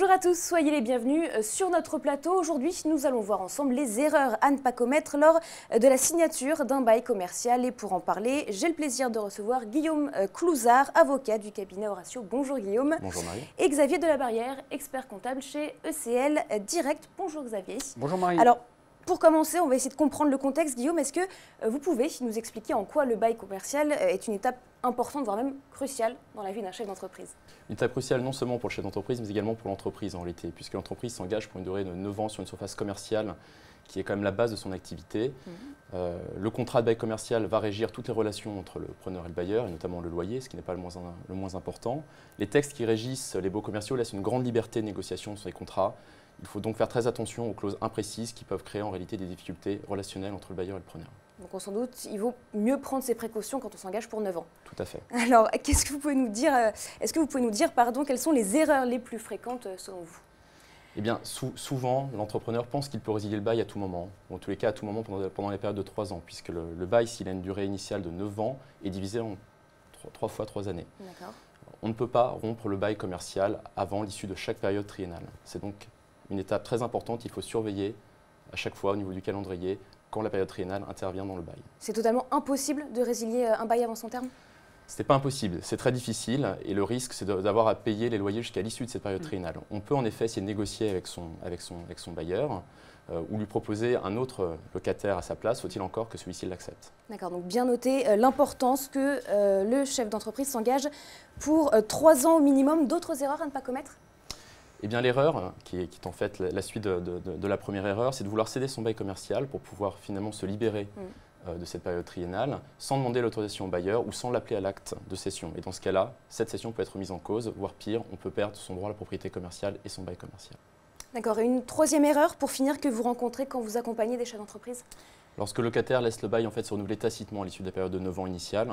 Bonjour à tous, soyez les bienvenus sur notre plateau. Aujourd'hui, nous allons voir ensemble les erreurs à ne pas commettre lors de la signature d'un bail commercial. Et pour en parler, j'ai le plaisir de recevoir Guillaume Clouzard, avocat du cabinet Horatio. Bonjour Guillaume. Bonjour Marie. Et Xavier Delabarrière, expert comptable chez ECL Direct. Bonjour Xavier. Bonjour Marie. Alors, pour commencer, on va essayer de comprendre le contexte. Guillaume, est-ce que vous pouvez nous expliquer en quoi le bail commercial est une étape importante, voire même cruciale dans la vie d'un chef d'entreprise? Une étape cruciale non seulement pour le chef d'entreprise, mais également pour l'entreprise en réalité, puisque l'entreprise s'engage pour une durée de 9 ans sur une surface commerciale qui est quand même la base de son activité. Le contrat de bail commercial va régir toutes les relations entre le preneur et le bailleur, et notamment le loyer, ce qui n'est pas le moins important. Les textes qui régissent les baux commerciaux laissent une grande liberté de négociation sur les contrats. Il faut donc faire très attention aux clauses imprécises qui peuvent créer en réalité des difficultés relationnelles entre le bailleur et le preneur. Donc on s'en doute, il vaut mieux prendre ses précautions quand on s'engage pour 9 ans. Tout à fait. Alors, qu'est-ce que vous pouvez nous dire, quelles sont les erreurs les plus fréquentes selon vous? Eh bien, souvent, l'entrepreneur pense qu'il peut résilier le bail à tout moment, ou en tous les cas à tout moment pendant les périodes de 3 ans, puisque le bail, s'il a une durée initiale de 9 ans, est divisé en 3 fois 3 années. D'accord. On ne peut pas rompre le bail commercial avant l'issue de chaque période triennale. C'est donc une étape très importante, il faut surveiller à chaque fois au niveau du calendrier quand la période triennale intervient dans le bail. C'est totalement impossible de résilier un bail avant son terme? Ce n'est pas impossible, c'est très difficile et le risque c'est d'avoir à payer les loyers jusqu'à l'issue de cette période triennale. On peut en effet essayer de négocier avec son bailleur ou lui proposer un autre locataire à sa place, faut-il encore que celui-ci l'accepte. D'accord, donc bien noter l'importance que le chef d'entreprise s'engage pour 3 ans au minimum. D'autres erreurs à ne pas commettre? Eh bien, l'erreur, qui est en fait la suite de la première erreur, c'est de vouloir céder son bail commercial pour pouvoir finalement se libérer de cette période triennale sans demander l'autorisation au bailleur ou sans l'appeler à l'acte de cession. Et dans ce cas-là, cette cession peut être mise en cause, voire pire, on peut perdre son droit à la propriété commerciale et son bail commercial. D'accord, et une troisième erreur pour finir que vous rencontrez quand vous accompagnez des chefs d'entreprise? Lorsque le locataire laisse le bail en fait, se renouveler tacitement à l'issue de la période de 9 ans initiale,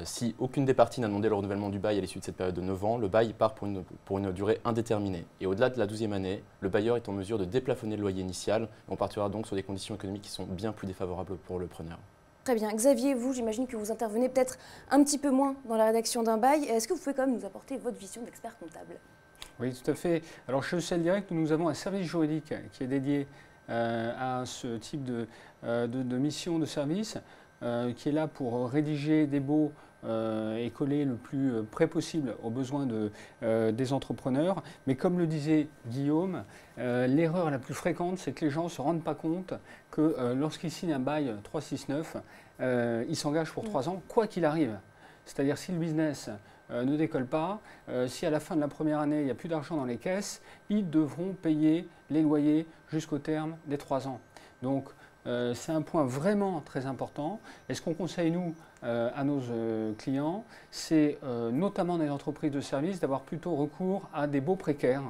si aucune des parties n'a demandé le renouvellement du bail à l'issue de cette période de 9 ans, le bail part pour une durée indéterminée. Et au-delà de la 12e année, le bailleur est en mesure de déplafonner le loyer initial. Et on partira donc sur des conditions économiques qui sont bien plus défavorables pour le preneur. Très bien. Xavier, vous, j'imagine que vous intervenez peut-être un petit peu moins dans la rédaction d'un bail. Est-ce que vous pouvez quand même nous apporter votre vision d'expert comptable? Oui, tout à fait. Alors chez ECL Direct, nous avons un service juridique qui est dédié à ce type de mission de service, qui est là pour rédiger des baux et coller le plus près possible aux besoins des entrepreneurs. Mais comme le disait Guillaume, l'erreur la plus fréquente, c'est que les gens ne se rendent pas compte que lorsqu'ils signent un bail 369, ils s'engagent pour 3 ans, quoi qu'il arrive. C'est-à-dire si le business ne décolle pas, si à la fin de la première année, il n'y a plus d'argent dans les caisses, ils devront payer les loyers jusqu'au terme des 3 ans. Donc, c'est un point vraiment très important. Et ce qu'on conseille, nous, à nos clients, c'est notamment dans les entreprises de services, d'avoir plutôt recours à des baux précaires,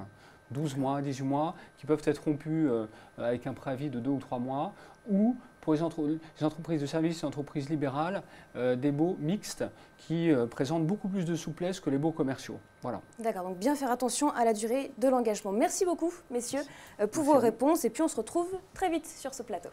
12 mois, 18 mois, qui peuvent être rompus avec un préavis de 2 ou 3 mois, ou pour les entreprises de services et entreprises libérales, des baux mixtes qui présentent beaucoup plus de souplesse que les baux commerciaux. Voilà. D'accord, donc bien faire attention à la durée de l'engagement. Merci beaucoup, messieurs, pour vos réponses. Et puis on se retrouve très vite sur ce plateau.